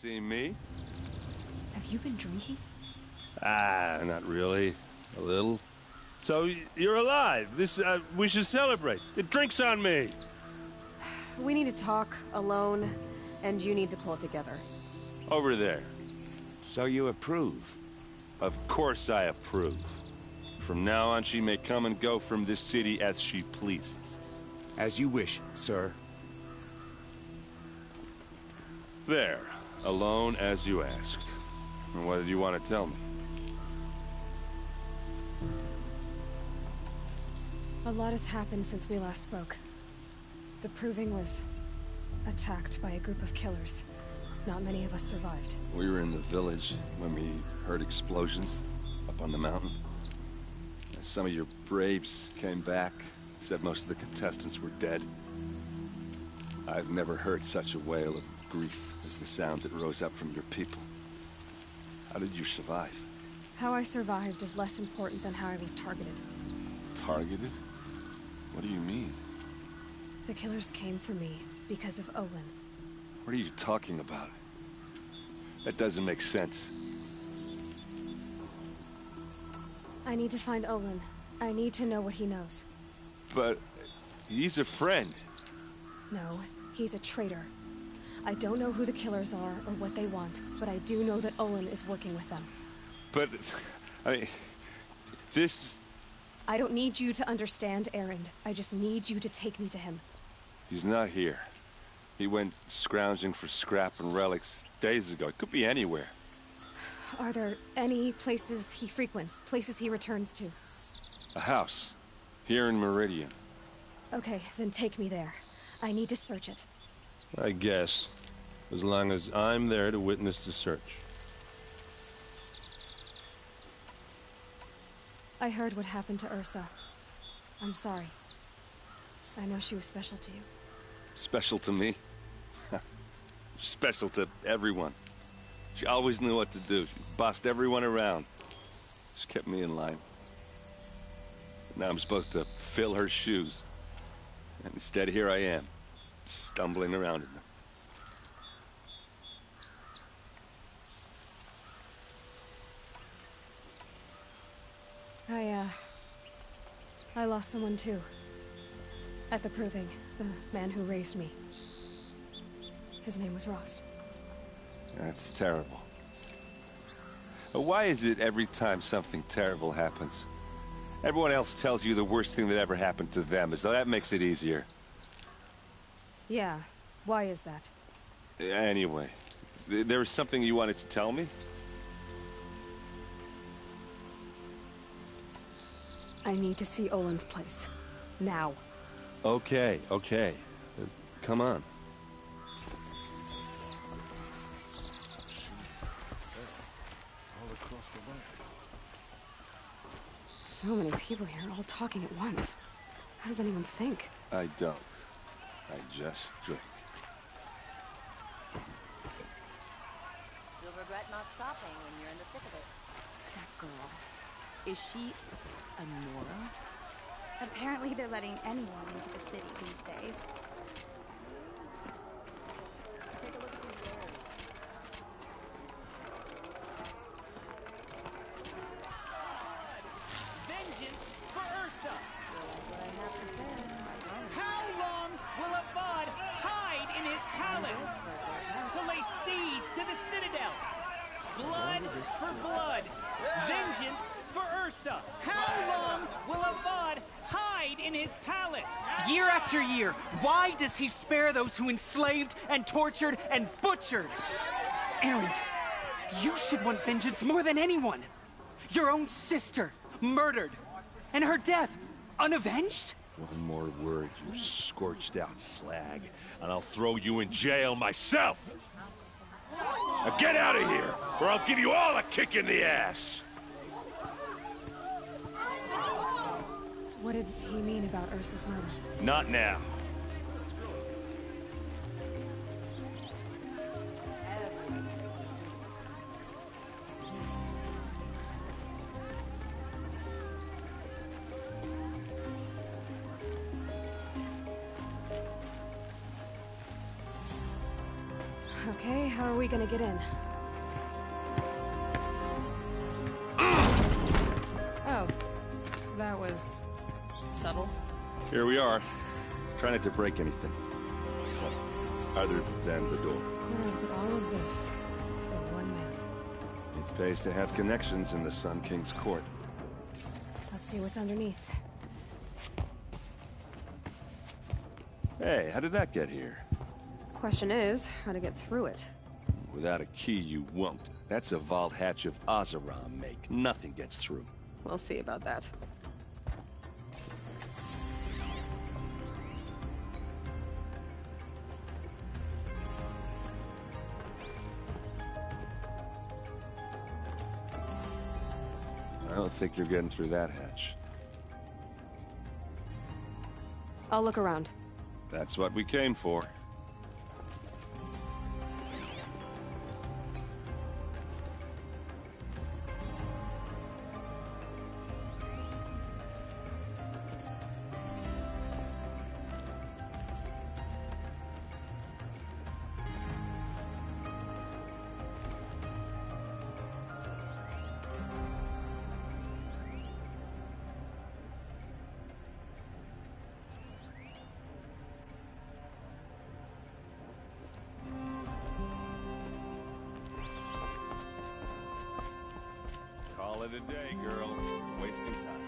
See me? Have you been drinking? Ah, not really. A little. So, you're alive. We should celebrate. The drink's on me. We need to talk, alone, and you need to pull it together. Over there. So you approve? Of course I approve. From now on, she may come and go from this city as she pleases. As you wish, sir. There. Alone as you asked. And what did you want to tell me? A lot has happened since we last spoke. The Proving was attacked by a group of killers. Not many of us survived. We were in the village when we heard explosions up on the mountain. Some of your braves came back, said most of the contestants were dead. I've never heard such a wail of grief as the sound that rose up from your people. How did you survive? How I survived is less important than how I was targeted. Targeted? What do you mean? The killers came for me because of Olin. What are you talking about? That doesn't make sense. I need to find Olin. I need to know what he knows. But he's a friend. No, he's a traitor. I don't know who the killers are or what they want, but I do know that Olin is working with them. But, I mean, this... I don't need you to understand Erend. I just need you to take me to him. He's not here. He went scrounging for scrap and relics days ago. It could be anywhere. Are there any places he frequents, places he returns to? A house. Here in Meridian. Okay, then take me there. I need to search it. I guess. As long as I'm there to witness the search. I heard what happened to Ursa. I'm sorry. I know she was special to you. Special to me? Special to everyone. She always knew what to do. She bossed everyone around. She kept me in line. Now I'm supposed to fill her shoes. And instead, here I am, stumbling around in them. I lost someone too. At the Proving, the man who raised me. His name was Rost. That's terrible. But why is it every time something terrible happens, everyone else tells you the worst thing that ever happened to them, as though that makes it easier? Yeah, why is that? Anyway, there was something you wanted to tell me? I need to see Olin's place. Now. Okay. Come on. So many people here, all talking at once. How does anyone think? I don't. I just drink. You'll regret not stopping when you're in the thick of it. That girl. Is she a Nora? Apparently they're letting anyone into the city these days. Take a look at these areas. Vengeance for Ursa! What I have to say, I promise. How long will Avad hide in his palace to lay siege to the citadel? Blood for blood. Vengeance for Ursa. How long will Avad hide in his palace? Year after year, why does he spare those who enslaved and tortured and butchered? Erend, you should want vengeance more than anyone. Your own sister, murdered, and her death, unavenged? One more word, you scorched out slag, and I'll throw you in jail myself! Now get out of here, or I'll give you all a kick in the ass! What did he mean about Ursa's murder? Not now. Okay, how are we gonna get in? Oh, that was subtle. Here we are. Try not to break anything. Well, other than the door. But all of this for one man. It pays to have connections in the Sun King's court. Let's see what's underneath. Hey, how did that get here? Question is, how to get through it. Without a key, you won't. That's a vault hatch of Oseram make. Nothing gets through. We'll see about that. I don't think you're getting through that hatch. I'll look around. That's what we came for. Call it a day, girl. Wasting time.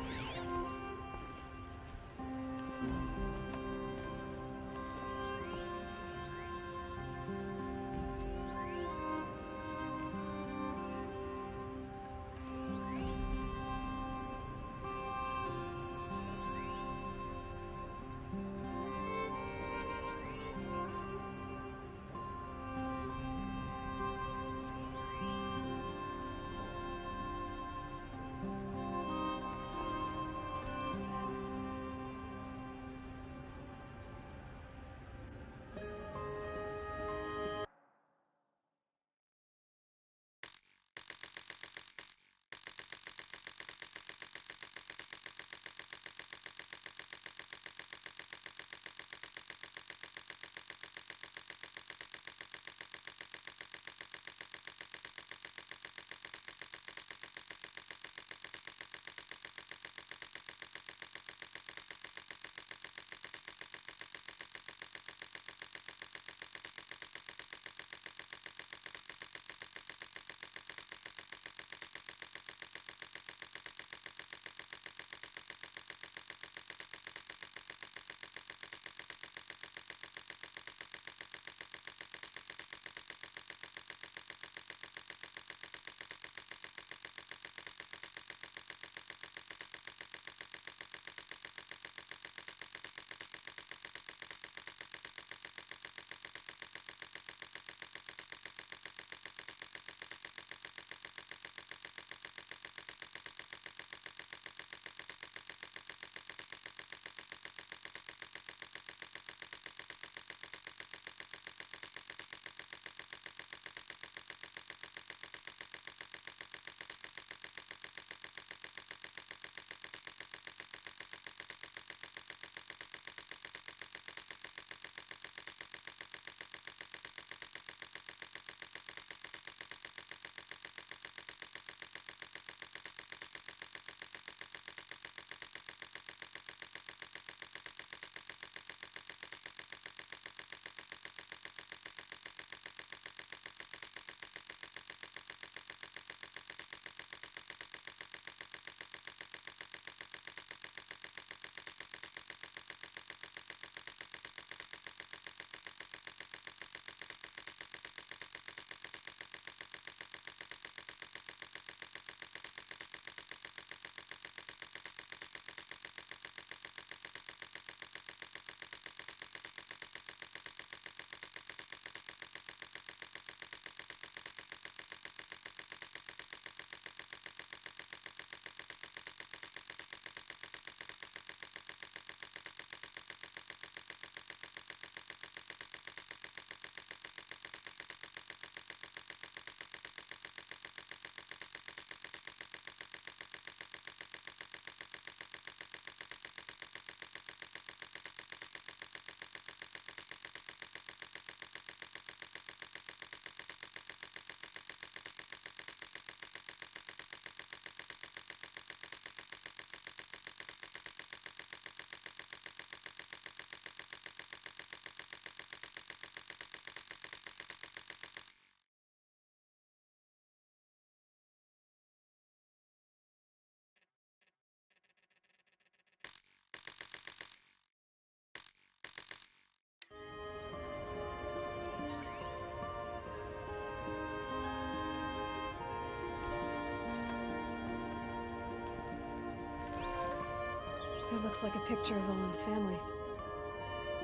It looks like a picture of Olin's family.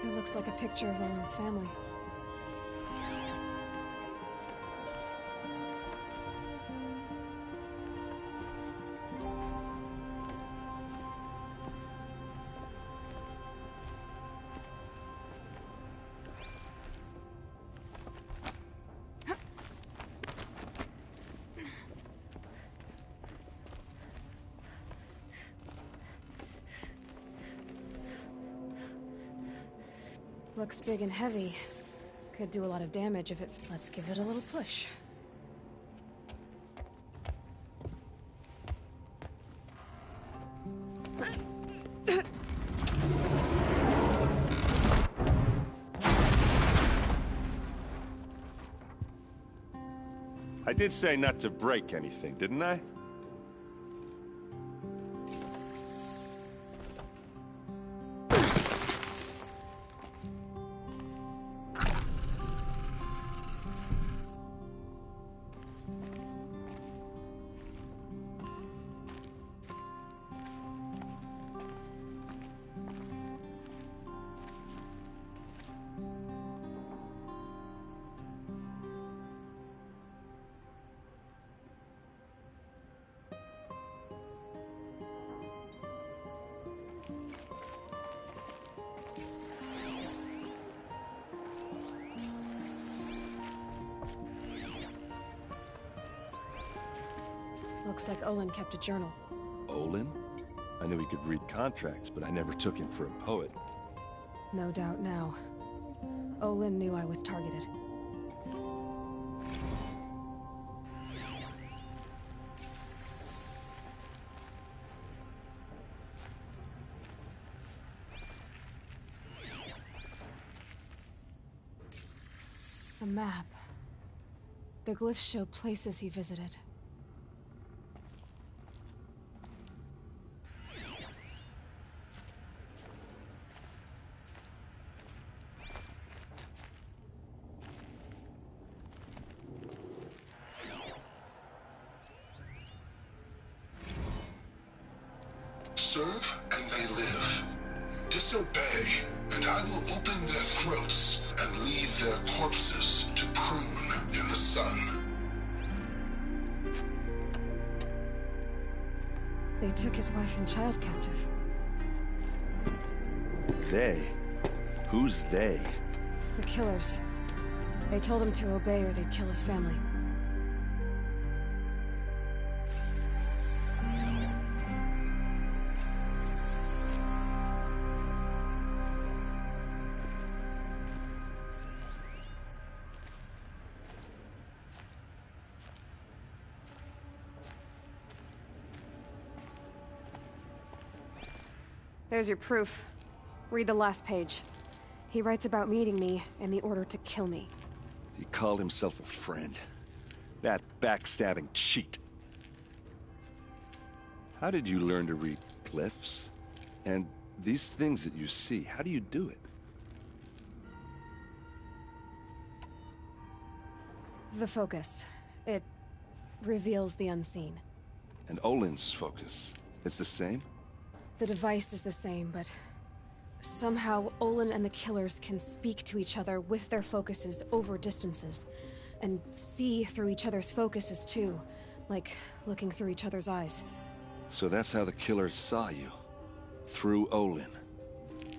It looks like a picture of Olin's family. Looks big and heavy. Could do a lot of damage if it... Let's give it a little push. I did say not to break anything, didn't I? Looks like Olin kept a journal. Olin? I knew he could read contracts, but I never took him for a poet. No doubt now. Olin knew I was targeted. A map. The glyphs show places he visited. Serve, and they live. Disobey, and I will open their throats and leave their corpses to prune in the sun. They took his wife and child captive. They? Who's they? The killers. They told him to obey or they'd kill his family. There's your proof. Read the last page. He writes about meeting me and the order to kill me. He called himself a friend. That backstabbing cheat. How did you learn to read glyphs? And these things that you see, how do you do it? The focus. It reveals the unseen. And Olin's focus, it's the same? The device is the same, but somehow Olin and the killers can speak to each other with their focuses over distances, and see through each other's focuses too, like looking through each other's eyes. So that's how the killers saw you? Through Olin?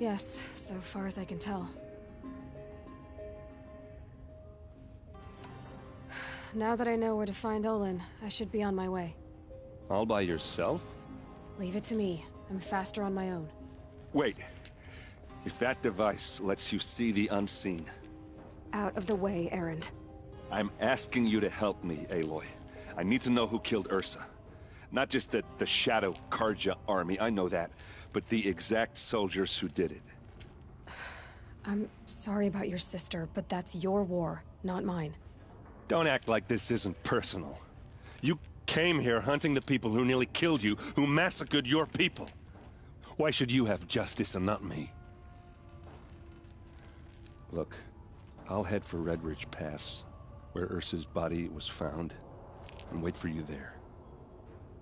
Yes, so far as I can tell. Now that I know where to find Olin, I should be on my way. All by yourself? Leave it to me. I'm faster on my own. Wait. If that device lets you see the unseen... Out of the way, Erend. I'm asking you to help me, Aloy. I need to know who killed Ursa. Not just the Shadow Karja army, I know that, but the exact soldiers who did it. I'm sorry about your sister, but that's your war, not mine. Don't act like this isn't personal. You came here hunting the people who nearly killed you, who massacred your people. Why should you have justice and not me? Look, I'll head for Redridge Pass, where Ursa's body was found, and wait for you there.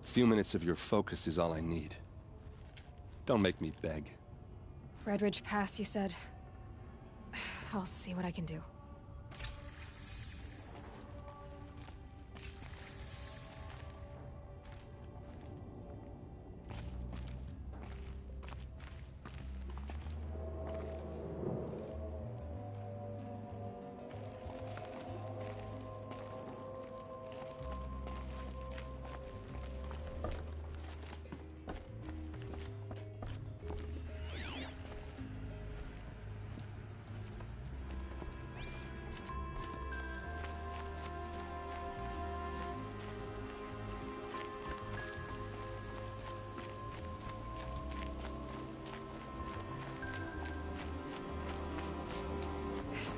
A few minutes of your focus is all I need. Don't make me beg. Redridge Pass, you said. I'll see what I can do.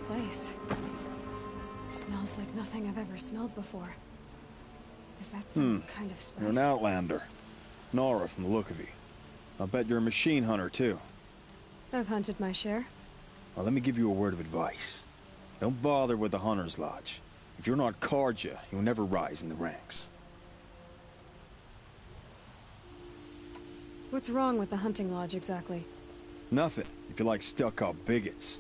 Place. Smells like nothing I've ever smelled before. Is that some kind of spice? You're an outlander. Nora from the look of you. I'll bet you're a machine hunter, too. I've hunted my share. Well, let me give you a word of advice. Don't bother with the Hunter's Lodge. If you're not Carja, you'll never rise in the ranks. What's wrong with the hunting lodge, exactly? Nothing, if you like stuck-up bigots.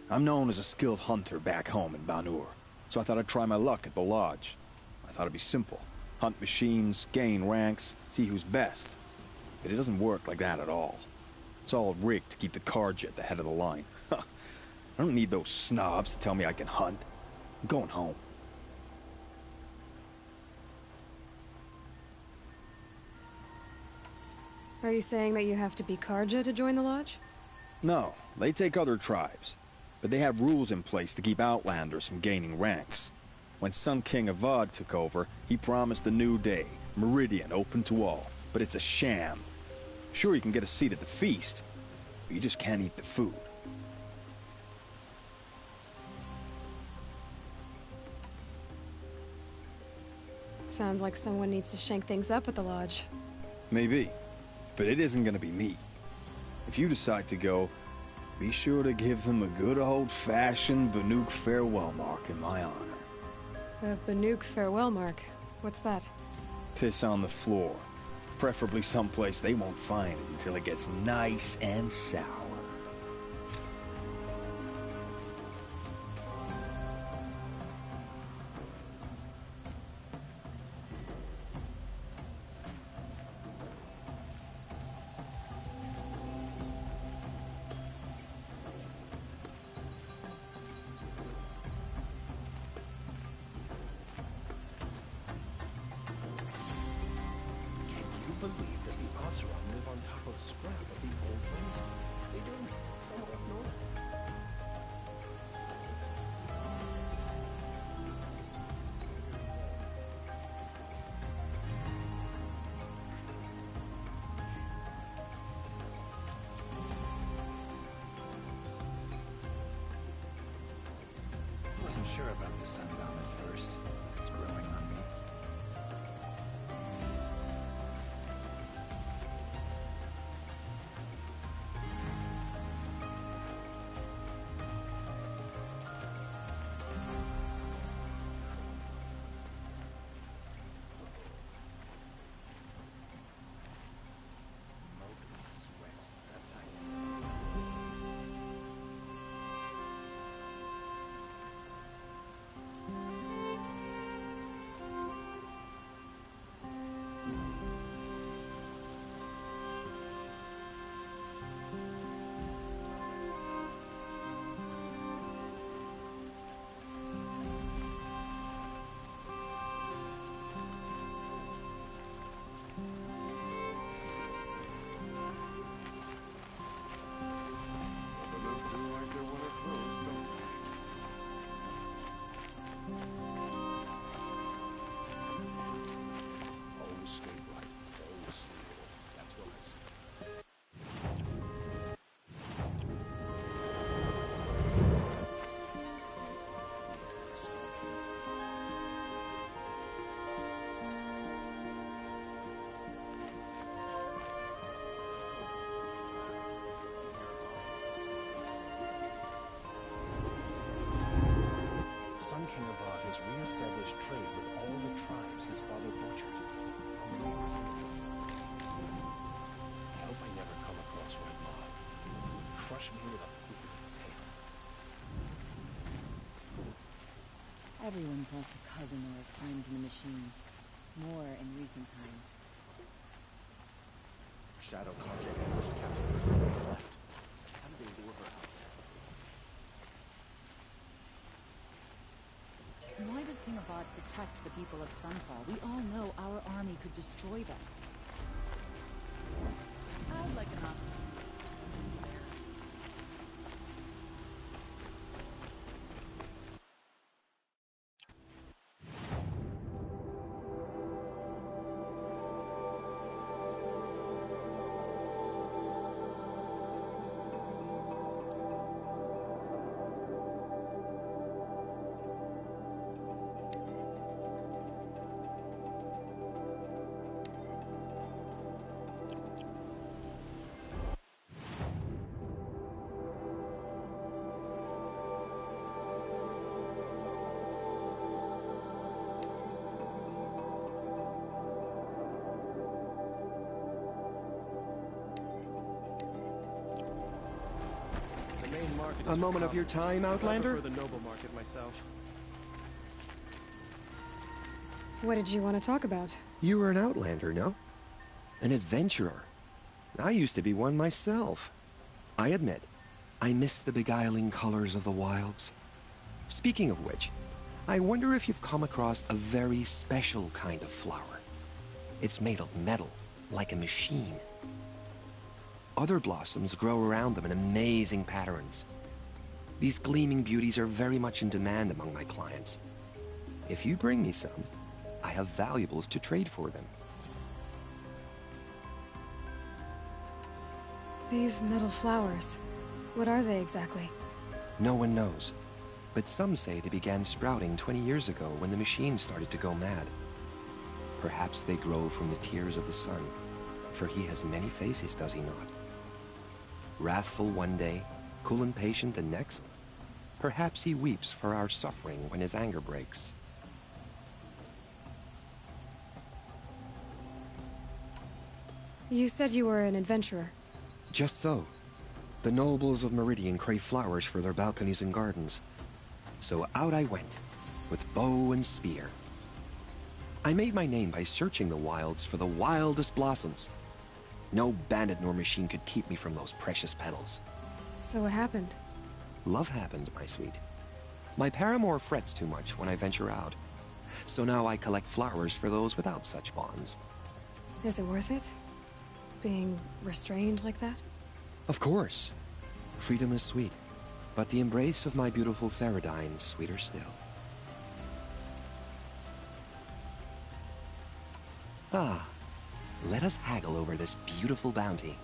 I'm known as a skilled hunter back home in Banur, so I thought I'd try my luck at the lodge. I thought it'd be simple. Hunt machines, gain ranks, see who's best. But it doesn't work like that at all. It's all rigged to keep the Carja at the head of the line. I don't need those snobs to tell me I can hunt. I'm going home. Are you saying that you have to be Carja to join the lodge? No, they take other tribes. But they have rules in place to keep outlanders from gaining ranks. When Sun King Avad took over, he promised a new day, Meridian open to all. But it's a sham. Sure, you can get a seat at the feast, but you just can't eat the food. Sounds like someone needs to shake things up at the lodge. Maybe, but it isn't gonna be me. If you decide to go, be sure to give them a good old-fashioned Banuk farewell mark in my honor. The Banuk farewell mark. What's that? Piss on the floor. Preferably someplace they won't find it until it gets nice and sour. Believe that the Oseram live on top of scrap of the old ways. They do, somewhat up north. Wasn't sure about the sundown at first. It's growing on me. Sun King Avad has re-established trade with all the tribes his father butchered. I hope I never come across crush me with a flick of its tail. Everyone's lost a cousin or a friend in the machines. More in recent times. Shadow Contract ambushed Captain Ursa when he left. How did they lure her out there? Why does King Avad protect the people of Sunfall? We all know our army could destroy them. I'd like an option. A moment of your time, Outlander? I prefer the noble market myself. What did you want to talk about? You were an Outlander, no? An adventurer. I used to be one myself. I admit, I miss the beguiling colors of the wilds. Speaking of which, I wonder if you've come across a very special kind of flower. It's made of metal, like a machine. Other blossoms grow around them in amazing patterns. These gleaming beauties are very much in demand among my clients. If you bring me some, I have valuables to trade for them. These metal flowers. What are they exactly? No one knows, but some say they began sprouting 20 years ago when the machine started to go mad. Perhaps they grow from the tears of the sun, for he has many faces, does he not? Wrathful one day, cool and patient the next. Perhaps he weeps for our suffering when his anger breaks. You said you were an adventurer. Just so. The nobles of Meridian crave flowers for their balconies and gardens. So out I went, with bow and spear. I made my name by searching the wilds for the wildest blossoms. No bandit nor machine could keep me from those precious petals. So what happened? Love happened, my sweet. My paramour frets too much when I venture out. So now I collect flowers for those without such bonds. Is it worth it? Being restrained like that? Of course. Freedom is sweet, but the embrace of my beautiful Theradine is sweeter still. Ah, let us haggle over this beautiful bounty.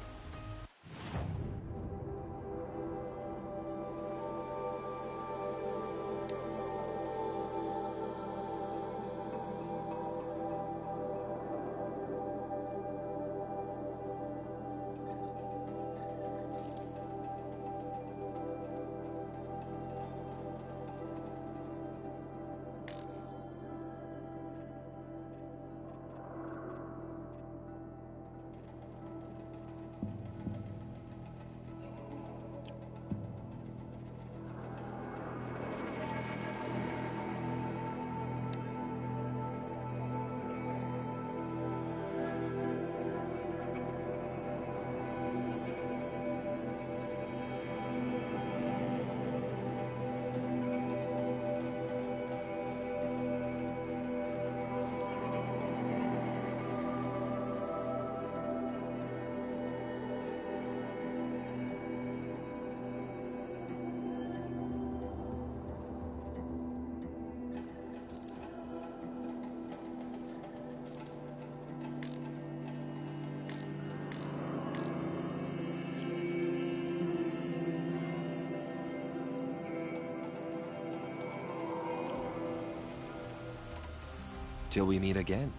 Till we meet again,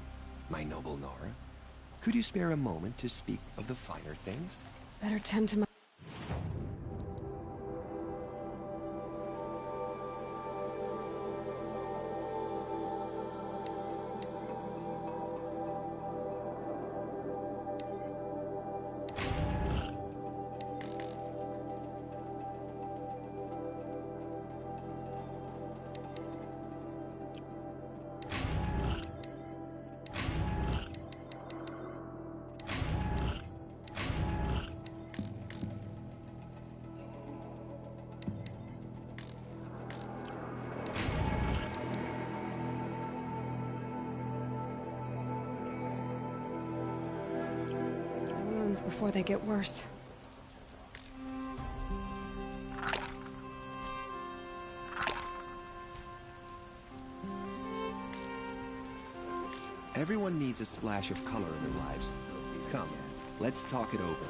my noble Nora. Could you spare a moment to speak of the finer things? Better tend to my... before they get worse. Everyone needs a splash of color in their lives. Come, let's talk it over.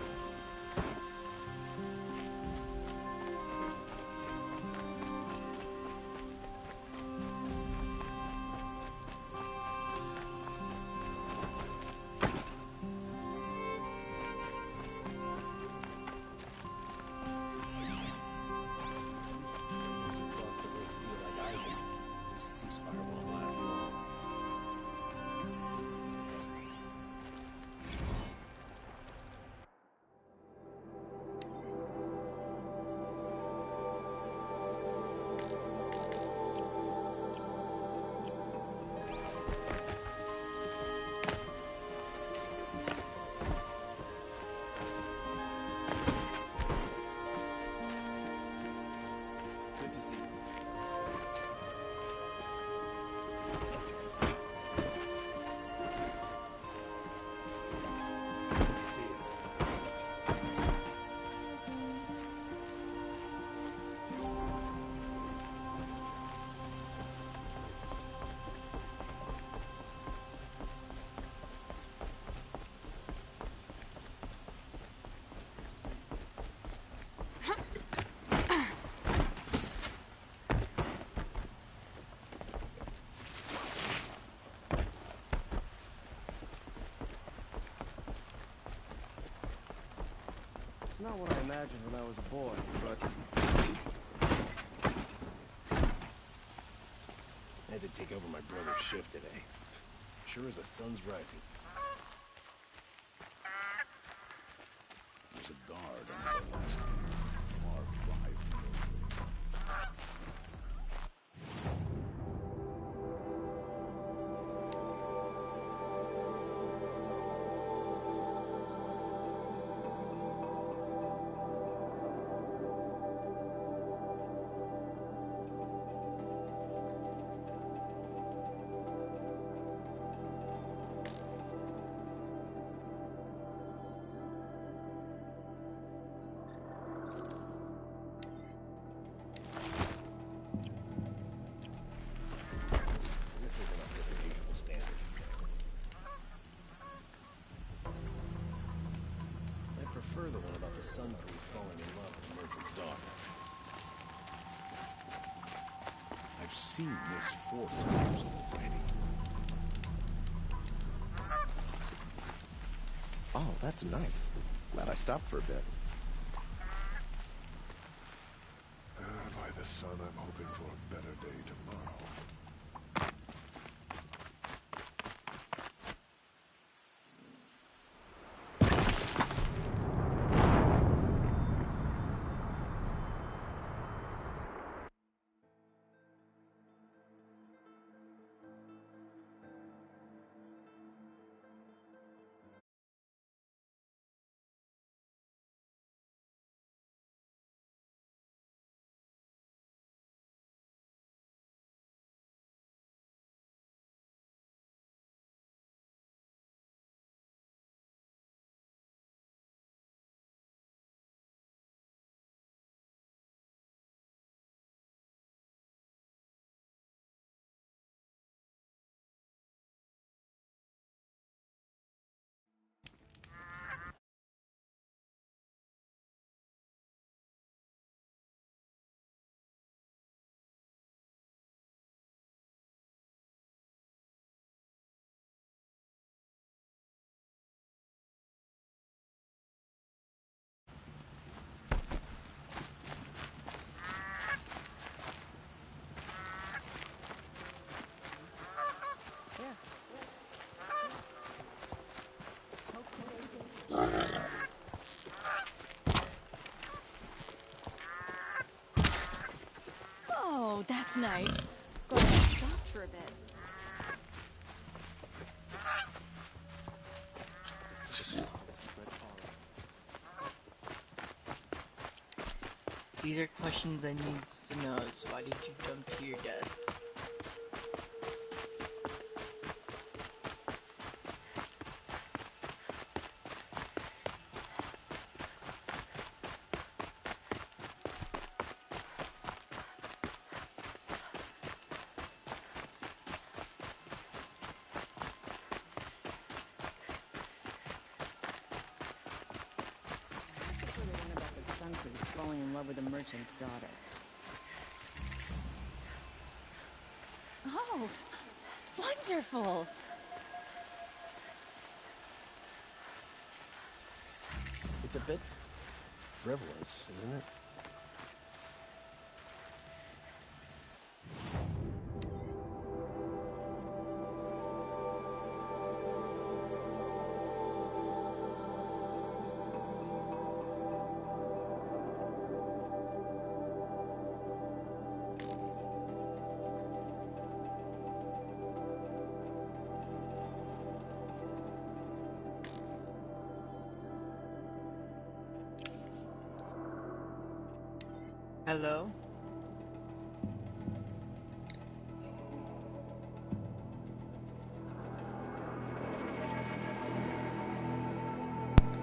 It's not what I imagined when I was a boy, but... I had to take over my brother's shift today. Sure as the sun's rising. There's a guard on the last far drive. The one about the Sun Creek falling in love with the merchant's daughter. I've seen this 4 times already. Oh, that's nice. Glad I stopped for a bit. By the sun, I'm hoping for a better day tomorrow. Oh, that's nice. Glad I stopped for a bit. These are questions I need to know. So, why did you jump to your death? for falling in love with a merchant's daughter. Oh, wonderful! It's a bit frivolous, isn't it? Hello?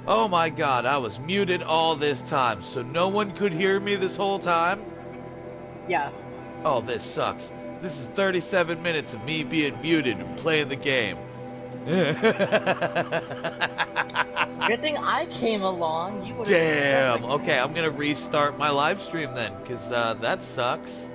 Oh my god, I was muted all this time, so no one could hear me this whole time? Yeah. Oh, this sucks. This is 37 minutes of me being muted and playing the game. Good thing I came along. You would have Damn. Okay, I'm gonna restart my live stream then, because that sucks.